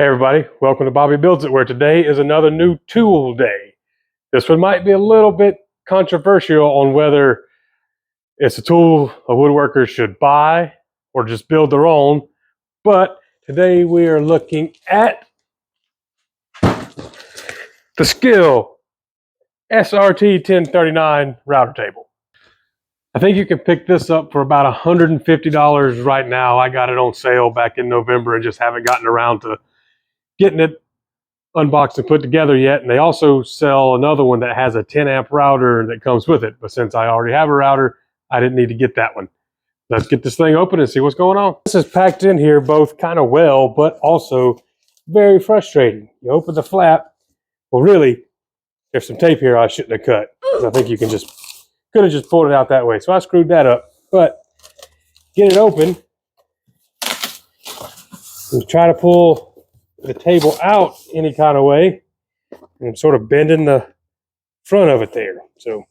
Hey everybody, welcome to Bobby Builds It, where today is another new tool day. This one might be a little bit controversial on whether it's a tool a woodworker should buy or just build their own, but today we are looking at the Skil SRT1039 router table. I think you can pick this up for about $150 right now. I got it on sale back in November and just haven't gotten around to getting it unboxed and put together yet. And they also sell another one that has a 10 amp router that comes with it, but since I already have a router, I didn't need to get that one. Let's get this thing open and see what's going on. This is packed in here both kind of well, but also very frustrating. You open the flap, well really there's some tape here I shouldn't have cut. I think you could have just pulled it out that way, so I screwed that up. But get it open and try to pull the table out any kind of way, and I'm sort of bending the front of it there. So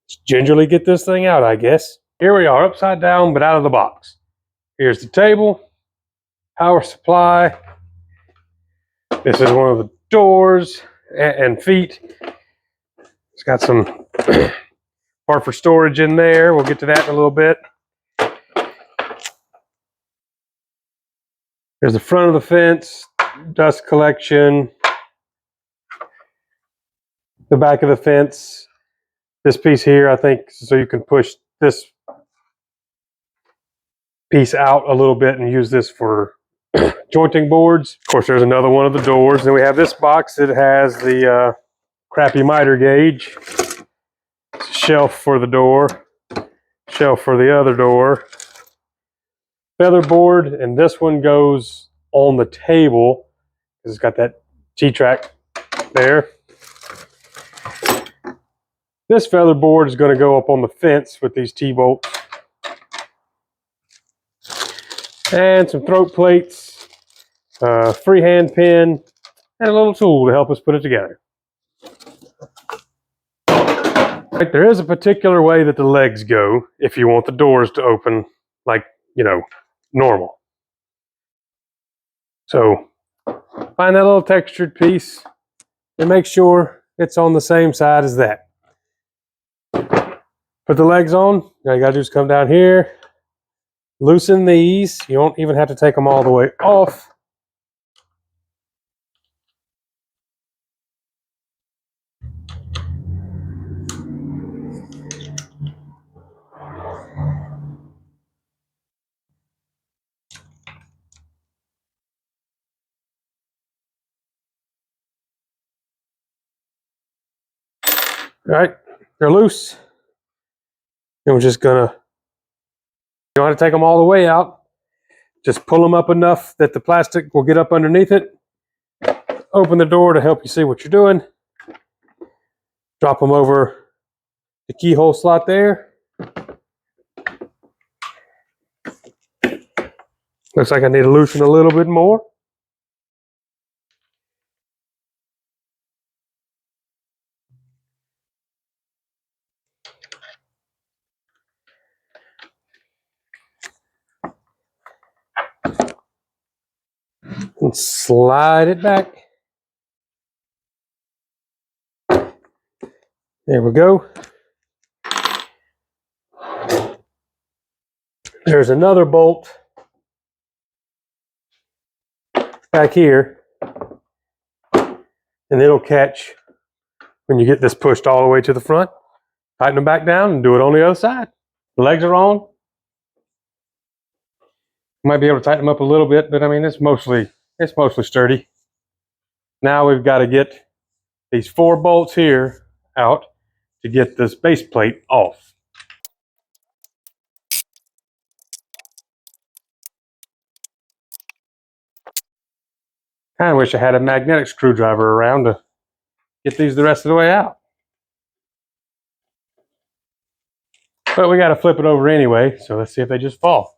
let's gingerly get this thing out, I guess. Here we are, upside down but out of the box. Here's the table, power supply. This is one of the doors and feet. It's got some part for storage in there. We'll get to that in a little bit. There's the front of the fence, dust collection, the back of the fence, this piece here, I think, so you can push this piece out a little bit and use this for jointing boards. Of course, there's another one of the doors. Then we have this box that has the crappy miter gauge, shelf for the door, shelf for the other door, feather board, and this one goes on the table because it's got that T-track there. This feather board is going to go up on the fence with these T-bolts. And some throat plates, freehand pin, and a little tool to help us put it together. Right, there is a particular way that the legs go if you want the doors to open like, you know, normal. So find that little textured piece and make sure it's on the same side as that. Put the legs on. Now you gotta do is come down here, loosen these. You don't even have to take them all the way off. All right, they're loose. And we're just gonna, you don't have to take them all the way out. Just pull them up enough that the plastic will get up underneath it. Open the door to help you see what you're doing. Drop them over the keyhole slot there. Looks like I need to loosen a little bit more. And slide it back. There we go. There's another bolt back here, and it'll catch when you get this pushed all the way to the front. Tighten them back down and do it on the other side. The legs are on. Might be able to tighten them up a little bit, but I mean, it's mostly sturdy. Now we've got to get these 4 bolts here out to get this base plate off. I wish I had a magnetic screwdriver around to get these the rest of the way out. But we got to flip it over anyway, so let's see if they just fall.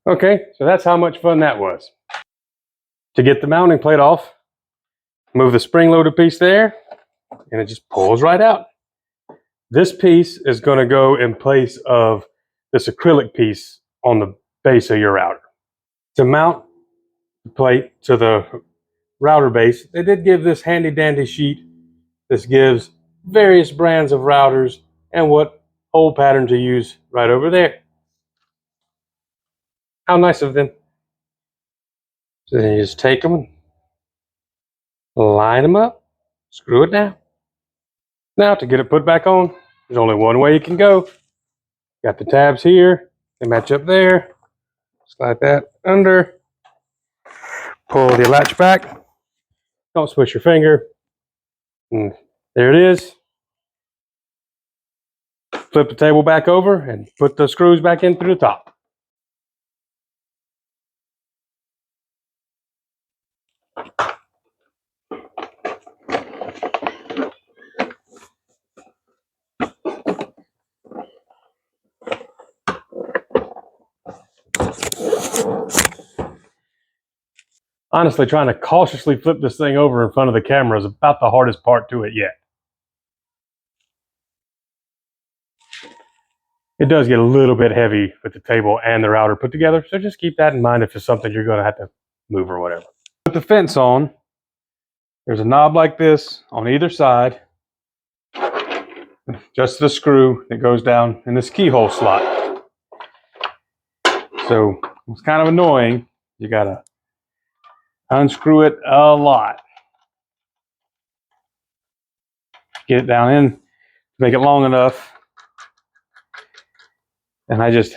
Okay, so that's how much fun that was. To get the mounting plate off, move the spring-loaded piece there, and it just pulls right out. This piece is going to go in place of this acrylic piece on the base of your router. To mount the plate to the router base, they did give this handy dandy sheet. This gives various brands of routers and what hole pattern to use right over there. How nice of them. So then you just take them, line them up, screw it down. Now to get it put back on, there's only one way you can go. Got the tabs here, they match up there. Slide that under, pull the latch back, don't squish your finger, and there it is. Flip the table back over and put the screws back in through the top. Honestly, trying to cautiously flip this thing over in front of the camera is about the hardest part to it yet. It does get a little bit heavy with the table and the router put together, so just keep that in mind if it's something you're going to have to move or whatever. Put the fence on. There's a knob like this on either side. Just the screw that goes down in this keyhole slot. So it's kind of annoying. You got to unscrew it a lot. Get it down in, make it long enough. And I just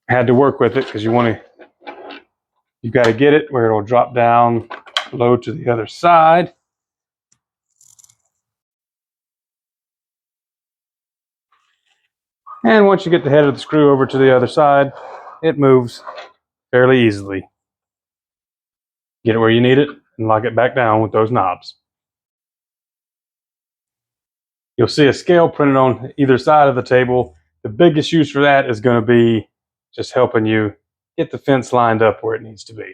had to work with it because you got to get it where it'll drop down low to the other side. And once you get the head of the screw over to the other side, it moves fairly easily. Get it where you need it and lock it back down with those knobs. You'll see a scale printed on either side of the table. The biggest use for that is going to be just helping you get the fence lined up where it needs to be.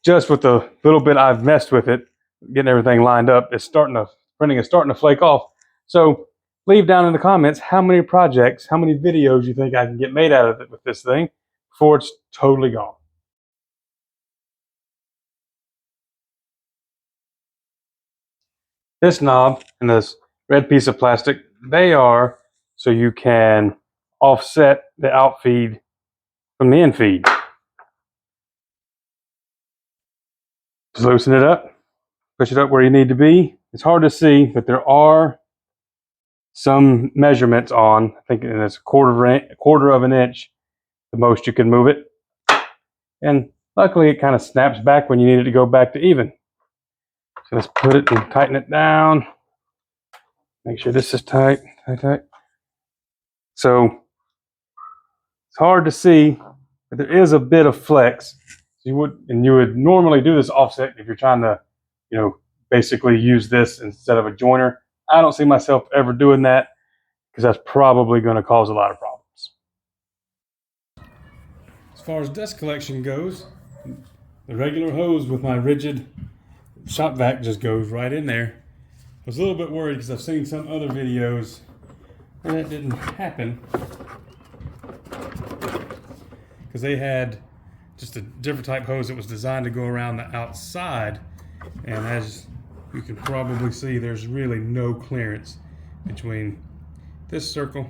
Just with the little bit I've messed with it, getting everything lined up, printing is starting to flake off. So leave down in the comments how many projects, how many videos you think I can get made out of it with this thing before it's totally gone. This knob and this red piece of plastic, they are so you can offset the out feed from the in feed. Just loosen it up, push it up where you need to be. It's hard to see, but there are some measurements on, I think it's a quarter of an inch, the most you can move it. And luckily it kind of snaps back when you need it to go back to even. So let's put it and tighten it down. Make sure this is tight, tight. So it's hard to see, but there is a bit of flex. You would normally do this offset if you're trying to, basically use this instead of a joiner. I don't see myself ever doing that because that's probably going to cause a lot of problems. As far as dust collection goes, the regular hose with my rigid shop vac just goes right in there. I was a little bit worried because I've seen some other videos where that didn't happen, because they had just a different type hose that was designed to go around the outside, and as you can probably see, there's really no clearance between this circle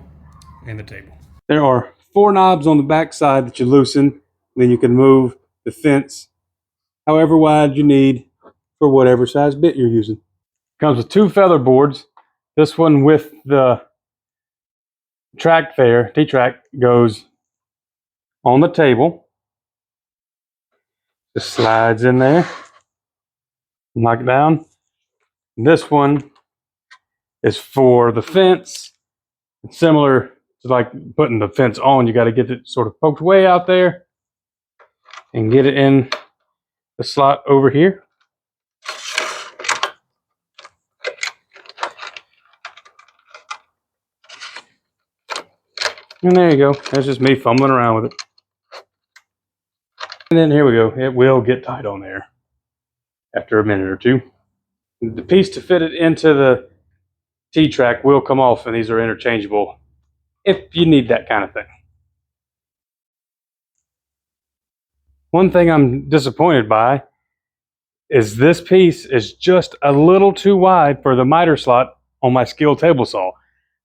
and the table. There are 4 knobs on the back side that you loosen, then you can move the fence however wide you need for whatever size bit you're using. Comes with 2 feather boards. This one with the track there, T-track, goes on the table. Just slides in there, knock it down. This one is for the fence. It's similar to like putting the fence on. You got to get it sort of poked way out there and get it in the slot over here. And there you go. That's just me fumbling around with it. And then here we go. It will get tight on there after a minute or two. The piece to fit it into the T-track will come off, and these are interchangeable if you need that kind of thing. One thing I'm disappointed by is this piece is just a little too wide for the miter slot on my Skil table saw.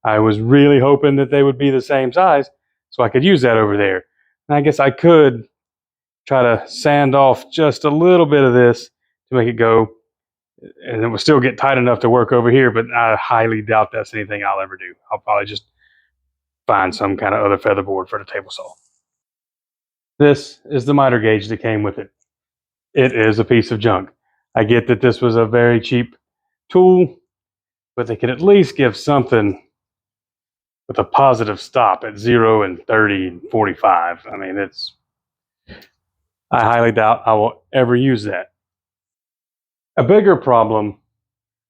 I was really hoping that they would be the same size so I could use that over there. And I guess I could try to sand off just a little bit of this to make it go, and it will still get tight enough to work over here, but I highly doubt that's anything I'll ever do. I'll probably just find some kind of other feather board for the table saw. This is the miter gauge that came with it. It is a piece of junk. I get that this was a very cheap tool, but they could at least give something with a positive stop at 0 and 30 and 45. I mean, I highly doubt I will ever use that. A bigger problem,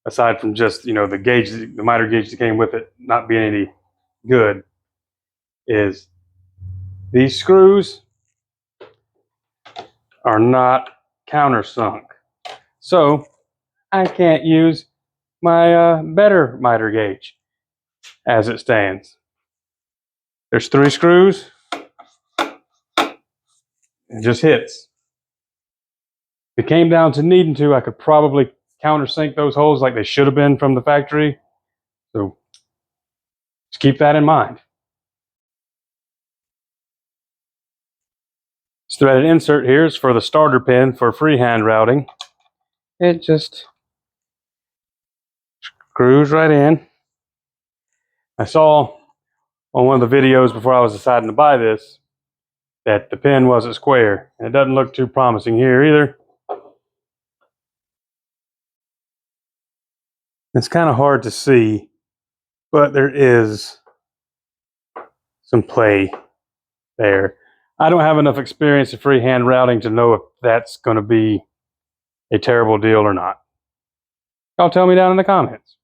aside from just, the gauge, the miter gauge that came with it not being any good, is these screws are not countersunk. So I can't use my better miter gauge as it stands. There's 3 screws. It just hits. If it came down to needing to, I could probably countersink those holes like they should have been from the factory. So just keep that in mind. This threaded insert here is for the starter pin for freehand routing. It just screws right in. I saw on one of the videos before I was deciding to buy this that the pin wasn't square, and it doesn't look too promising here either. It's kind of hard to see, but there is some play there. I don't have enough experience in freehand routing to know if that's going to be a terrible deal or not. Y'all tell me down in the comments.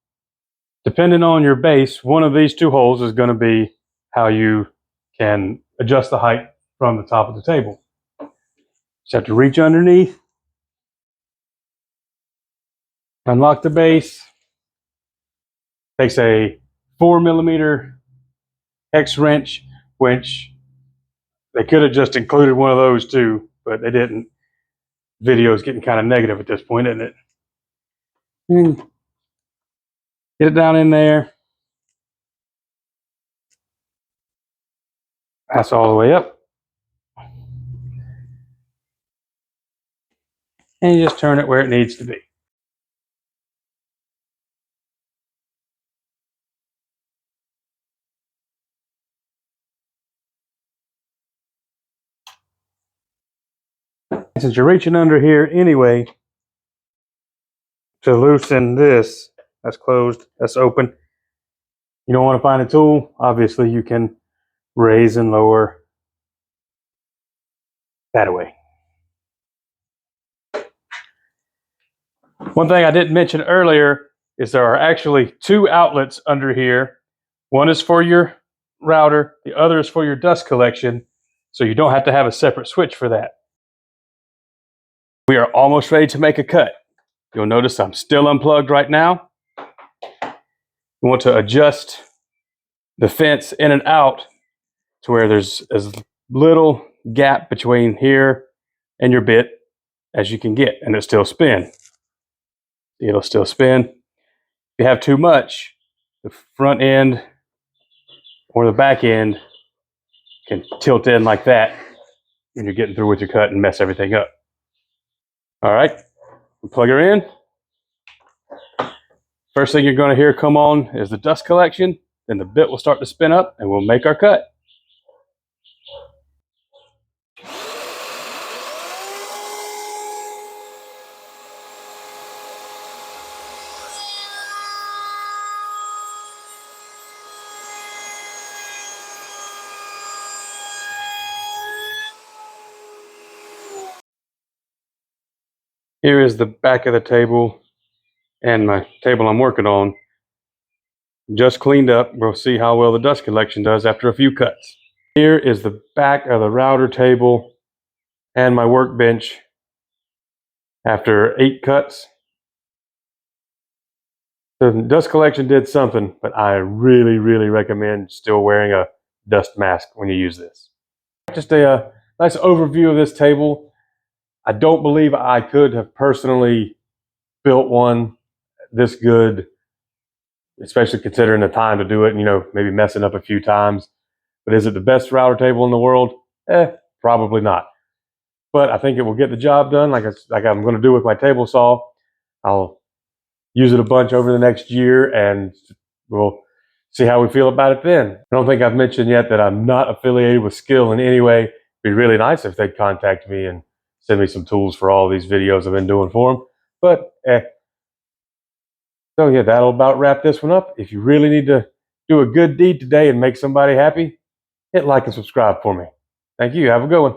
Depending on your base, one of these 2 holes is going to be how you can adjust the height from the top of the table. Just have to reach underneath, unlock the base. Takes a 4mm hex wrench, which they could have just included one of those too, but they didn't. Video's getting kind of negative at this point, isn't it? And get it down in there. Pass all the way up. And you just turn it where it needs to be. Since you're reaching under here anyway, to loosen this, that's closed, that's open. You don't want to find a tool, obviously you can raise and lower that away. One thing I didn't mention earlier is there are actually 2 outlets under here. One is for your router, the other is for your dust collection, so you don't have to have a separate switch for that. We are almost ready to make a cut. You'll notice I'm still unplugged right now. You want to adjust the fence in and out to where there's as little gap between here and your bit as you can get, and it'll still spin. It'll still spin. If you have too much, the front end or the back end can tilt in like that when you're getting through with your cut and mess everything up. All right, plug her in. First thing you're going to hear come on is the dust collection. Then the bit will start to spin up and we'll make our cut. Here is the back of the table and my table I'm working on. just cleaned up. We'll see how well the dust collection does after a few cuts. Here is the back of the router table and my workbench after 8 cuts. The dust collection did something, but I really, really recommend still wearing a dust mask when you use this. Just a nice overview of this table. I don't believe I could have personally built one this good, especially considering the time to do it and, you know, maybe messing up a few times. But is it the best router table in the world? Probably not. But I think it will get the job done like I'm going to do with my table saw. I'll use it a bunch over the next year and we'll see how we feel about it then. I don't think I've mentioned yet that I'm not affiliated with Skil in any way. It'd be really nice if they'd contact me and send me some tools for all these videos I've been doing for them. But so yeah, that'll about wrap this one up. If you really need to do a good deed today and make somebody happy, hit like and subscribe for me. Thank you. Have a good one.